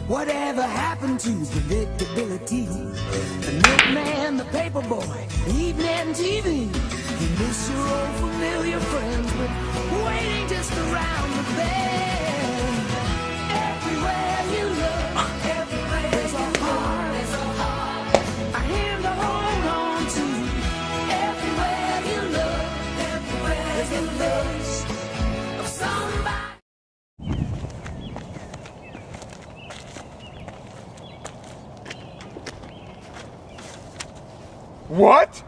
Whatever happened to predictability? The milkman, the paper boy, evening TV. You miss your old familiar friends, but waiting just around the bend. Everywhere you look, everywhere there's a heart, a hand to hold on to. Everywhere you look, everywhere there's a list of somebody. What?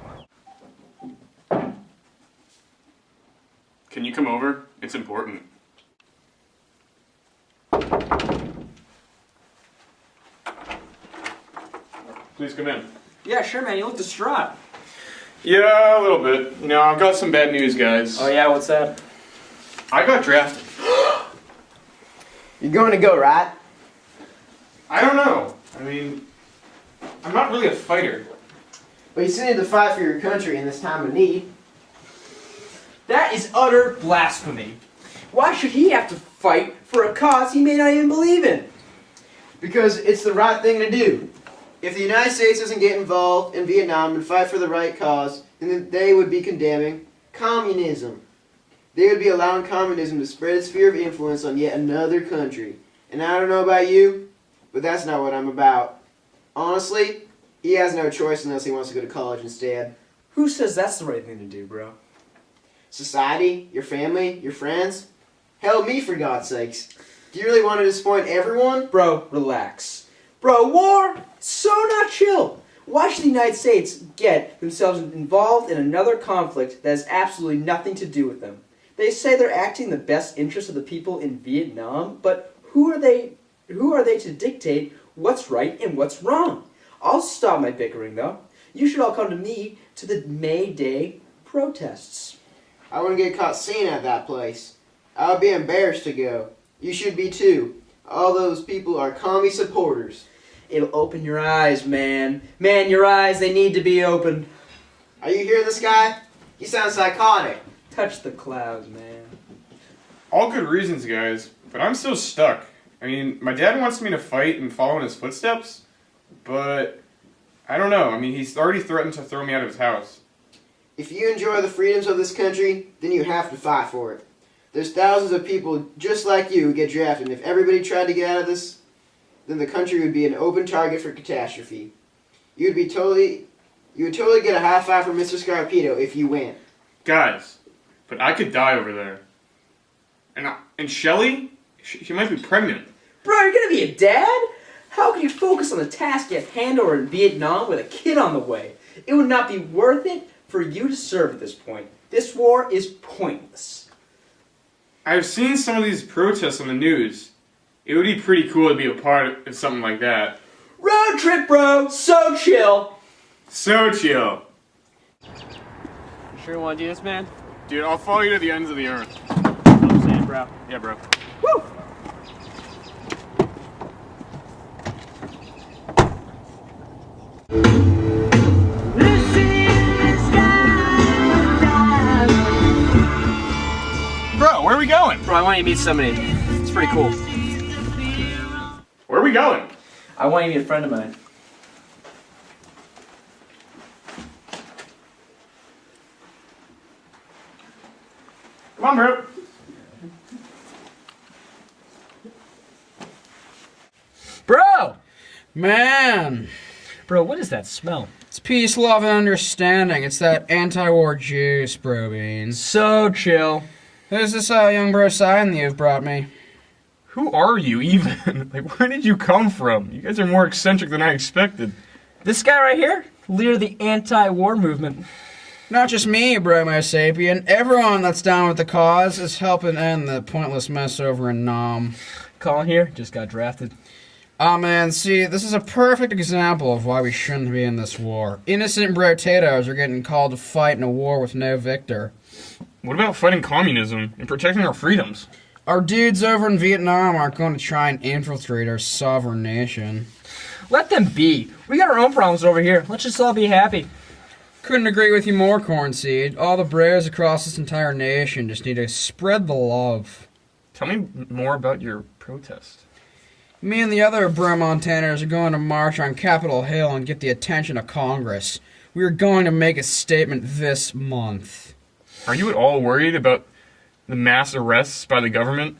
Can you come over? It's important. Please come in. Yeah, sure, man. You look distraught. Yeah, a little bit. You know, I've got some bad news, guys. Oh, yeah? What's that? I got drafted. You're going to go, right? I don't know. I mean, I'm not really a fighter. But you still need to fight for your country in this time of need. That is utter blasphemy. Why should he have to fight for a cause he may not even believe in? Because it's the right thing to do. If the United States doesn't get involved in Vietnam and fight for the right cause, then they would be condemning communism. They would be allowing communism to spread its sphere of influence on yet another country. And I don't know about you, but that's not what I'm about. Honestly, he has no choice unless he wants to go to college instead. Who says that's the right thing to do, bro? Society, your family, your friends. Hell, me for God's sakes. Do you really want to disappoint everyone? Bro, relax. Bro, war? So not chill. Why should the United States get themselves involved in another conflict that has absolutely nothing to do with them? They say they're acting in the best interest of the people in Vietnam, but who are they to dictate what's right and what's wrong? I'll stop my bickering, though. You should all come to me to the May Day protests. I wouldn't get caught seen at that place. I would be embarrassed to go. You should be too. All those people are commie supporters. It'll open your eyes, man. Man, your eyes, they need to be opened. Are you hearing this guy? You sound psychotic. Touch the clouds, man. All good reasons, guys, but I'm still stuck. I mean, my dad wants me to fight and follow in his footsteps, but I don't know. I mean, he's already threatened to throw me out of his house. If you enjoy the freedoms of this country, then you have to fight for it. There's thousands of people just like you who get drafted, and if everybody tried to get out of this, then the country would be an open target for catastrophe. You would totally get a high five from Mr. Scarpito if you win. Guys, but I could die over there. And Shelly? She might be pregnant. Bro, you're gonna be a dad? How can you focus on the task you have hand over in Vietnam with a kid on the way? It would not be worth it for you to serve at this point. This war is pointless. I've seen some of these protests on the news. It would be pretty cool to be a part of something like that. Road trip, bro! So chill! So chill. You sure you want to do this, man? Dude, I'll follow you to the ends of the earth. I'm saying, bro. Yeah, bro. Woo! Bro, where are we going? Bro, I want you to meet somebody. It's pretty cool. Where are we going? I want you to be a friend of mine. Come on, bro. Bro! Man, Bro, what is that smell? it's peace, love, and understanding. It's that anti-war juice, bro beans. So chill. Who's this young bro sign that you've brought me? Who are you, even? Like, where did you come from? You guys are more eccentric than I expected. This guy right here, leader of the anti-war movement. Not just me, bro, my sapien. Everyone that's down with the cause is helping end the pointless mess over in Nam. Colin here, just got drafted. Aw, man, see, this is a perfect example of why we shouldn't be in this war. Innocent potatoes are getting called to fight in a war with no victor. What about fighting communism and protecting our freedoms? Our dudes over in Vietnam aren't going to try and infiltrate our sovereign nation. Let them be. We got our own problems over here. Let's just all be happy. Couldn't agree with you more, Cornseed. All the bros across this entire nation just need to spread the love. Tell me more about your protest. Me and the other Bro-Montaners are going to march on Capitol Hill and get the attention of Congress. We are going to make a statement this month. Are you at all worried about the mass arrests by the government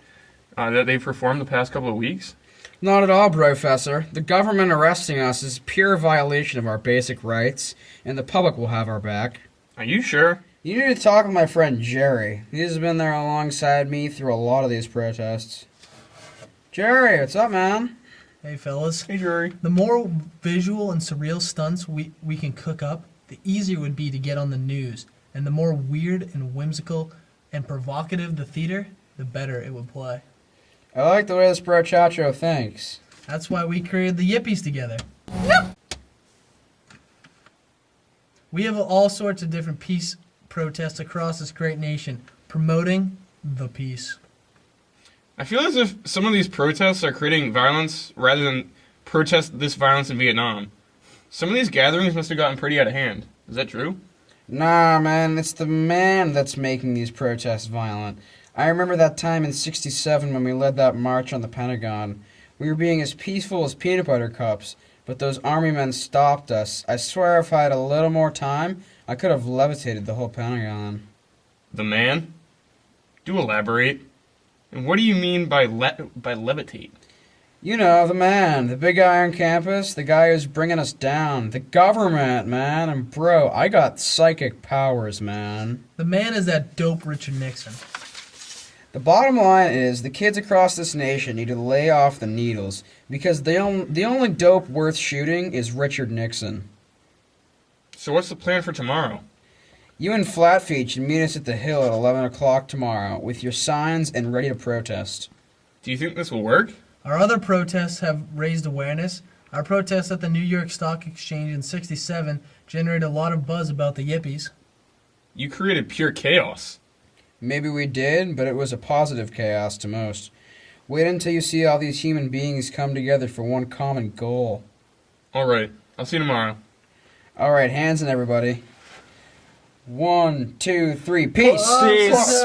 that they've performed the past couple of weeks? Not at all, Professor. The government arresting us is pure violation of our basic rights, and the public will have our back. Are you sure? You need to talk with my friend Jerry. He's been there alongside me through a lot of these protests. Jerry, what's up, man? Hey, fellas. Hey, Jerry. The more visual and surreal stunts we can cook up, the easier it would be to get on the news. And the more weird and whimsical and provocative the theater, the better it would play. I like the way this brochacho thinks. That's why we created the Yippies together. Yep. We have all sorts of different peace protests across this great nation, promoting the peace. I feel as if some of these protests are creating violence rather than protest this violence in Vietnam. Some of these gatherings must have gotten pretty out of hand. Is that true? Nah, man, it's the man that's making these protests violent. I remember that time in '67 when we led that march on the Pentagon. We were being as peaceful as peanut butter cups, but those army men stopped us. I swear if I had a little more time, I could have levitated the whole Pentagon. The man? Do elaborate. And what do you mean by levitate? You know, the man, the big guy on campus, the guy who's bringing us down. The government, man. And bro, I got psychic powers, man. The man is that dope Richard Nixon. The bottom line is the kids across this nation need to lay off the needles because the only dope worth shooting is Richard Nixon. So what's the plan for tomorrow? You and Flatfeet should meet us at the Hill at 11 o'clock tomorrow with your signs and ready to protest. Do you think this will work? Our other protests have raised awareness. Our protests at the New York Stock Exchange in '67 generated a lot of buzz about the Yippies. You created pure chaos. Maybe we did, but it was a positive chaos to most. Wait until you see all these human beings come together for one common goal. Alright, I'll see you tomorrow. Alright, hands in everybody. 1, 2, 3, peace! Peace.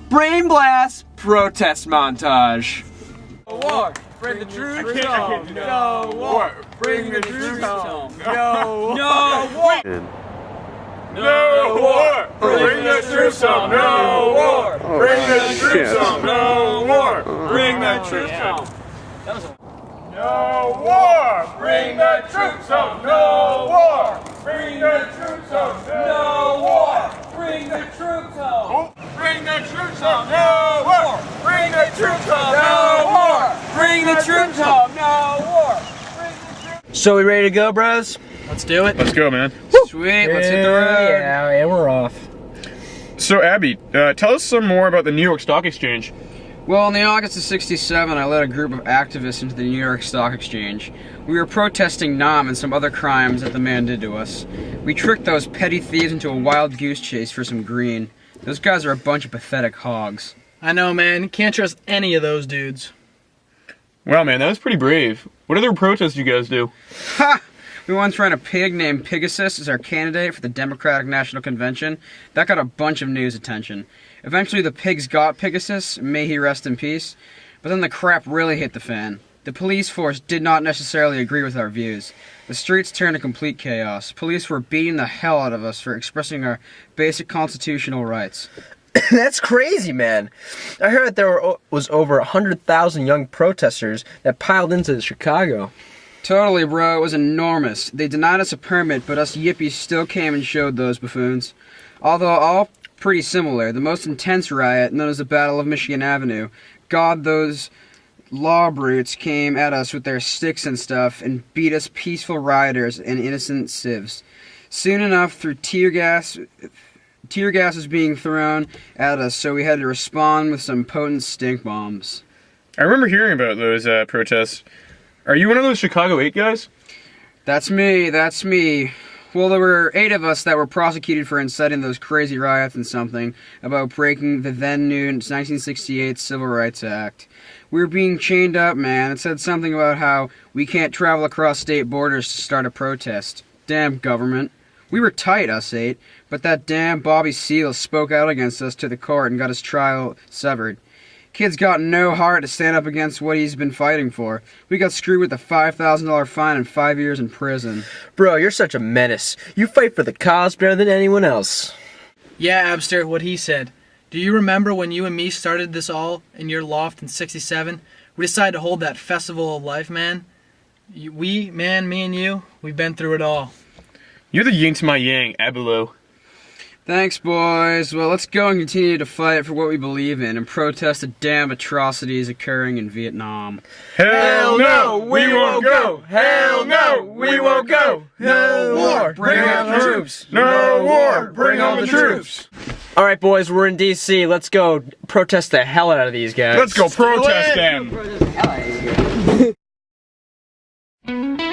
Brain blast protest montage. War. Bring the troops home. No war. Bring the troops home. No war. No war! Bring the troops home! No war! Bring the troops home! No war! Bring the troops home! No war! Bring the troops home! No war! Bring the troops home! No war! Bring the troops home! Bring the troops home! No war! Bring the troops home! No war! Bring the troops home. No war. So we ready to go, bros? Let's do it. Let's go, man. Sweet. Let's hit the road. Yeah, and we're off. So, Abby, tell us some more about the New York Stock Exchange. Well, in the August of '67, I led a group of activists into the New York Stock Exchange. We were protesting Nam and some other crimes that the man did to us. We tricked those petty thieves into a wild goose chase for some green. Those guys are a bunch of pathetic hogs. I know, man. Can't trust any of those dudes. Wow, man, that was pretty brave. What other protests you guys do? Ha! We once ran a pig named Pegasus as our candidate for the Democratic National Convention. That got a bunch of news attention. Eventually the pigs got Pegasus, may he rest in peace, but then the crap really hit the fan. The police force did not necessarily agree with our views. The streets turned to complete chaos. Police were beating the hell out of us for expressing our basic constitutional rights. That's crazy, man. I heard there was over 100,000 young protesters that piled into Chicago. Totally, bro. It was enormous. They denied us a permit, but us yippies still came and showed those buffoons. Although all pretty similar. The most intense riot, known as the Battle of Michigan Avenue. God, those law brutes came at us with their sticks and stuff and beat us peaceful rioters and innocent civs. Soon enough, through tear gas was being thrown at us, so we had to respond with some potent stink bombs. I remember hearing about those protests. Are you one of those Chicago 8 guys? That's me. Well, there were 8 of us that were prosecuted for inciting those crazy riots and something about breaking the then new 1968 Civil Rights Act. We were being chained up, man. It said something about how we can't travel across state borders to start a protest. Damn government. We were tight, us 8, but that damn Bobby Seale spoke out against us to the court and got his trial severed. Kid's got no heart to stand up against what he's been fighting for. We got screwed with a $5,000 fine and 5 years in prison. Bro, you're such a menace. You fight for the cause better than anyone else. Yeah, Abster, what he said. Do you remember when you and me started this all in your loft in '67? We decided to hold that festival of life, man. Me and you, we've been through it all. You're the yin to my yang, Abelow. Thanks, boys. Well, let's go and continue to fight for what we believe in and protest the damn atrocities occurring in Vietnam. Hell no, we won't go. Hell no, we won't go. No war, bring on the troops. No war, bring on the troops. All right, boys, we're in D.C. Let's go protest the hell out of these guys. Let's go protest them. Hell, I hate you.